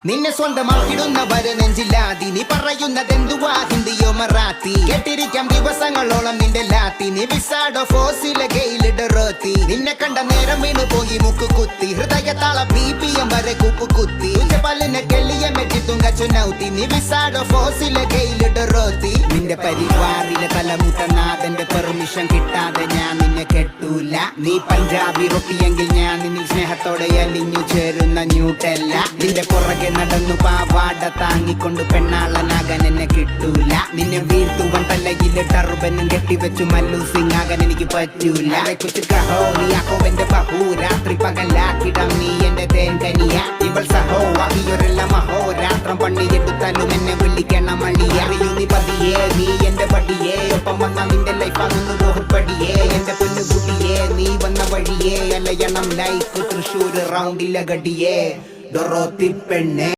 നിന്നെ സ്വന്തമാക്കിടുന്നവര് നെഞ്ചില്ലാതി നീ പറയുന്നതെന്തുവാ ഹിന്ദിയോ മറാത്തി കേട്ടിരിക്കാം ദിവസങ്ങളോളം നിന്റെ ലാത്തി നീ വിസാഡോ ഫോസിലെ ഗെയിലിടറോത്തി നിന്നെ കണ്ട നേരം വീണ് പോയി മുക്ക് കുത്തി ഹൃദയത്താള BPM വരെ കുപ്പ് കുത്തി പല്ലിനെ കെള്ളിയെ മെറ്റി തുങ്ക ചുനൗത്തി നീ വിസാഡോ ഫോസിലെ ഗെയിലിടറോത്തി നിന്റെ പരിവാറിലെ തലമുത്തനാഥന്റെ പെർമിഷൻ കിട്ടാതെ ഞാൻ നിന്നെ കെട്ടൂല നീ പഞ്ചാബി റൊട്ടിയെങ്കിൽ ഞാൻ നിന്നിൽ സ്നേഹത്തോടെ അലിഞ്ഞു ചേരുന്ന ന്യൂട്ടല്ല നിന്റെ പുറകെ നടന്നു പാവാട താങ്ങിക്കൊണ്ട് പെണ്ണാളനാകാൻ എന്നെ കിട്ടൂല നിന്നെ വീഴ്ത്തുവൻ തലയിലെ ടർബനും കെട്ടിവെച്ചു മല്ലു സിംഗ് ആകാൻ എനിക്ക് പറ്റൂല എന്റെ ബഹു രാത്രി പകലാക്കിടാം നീ എന്റെ തേങ്കനിയ ഇവൾ സഹോ അഹിയൊരെല്ലാം അഹോരാത്രം പണിയെടുത്താലും എന്നെ വിളിക്കണം മണി അറിയൂ നീ പതിയേ നീ എന്റെ പടിയേ ഒപ്പം വന്ന നിന്റെ ലൈഫ് ആകുന്നു ബോഹുപടിയേ എന്റെ പൊന്നുകുട്ടിയേ നീ വന്ന വഴിയേ അലയണം ലൈഫ് തൃശ്ശൂർ റൗണ്ടിലെ ഗടിയേ ഡൊറോത്തി പെണ്ണേ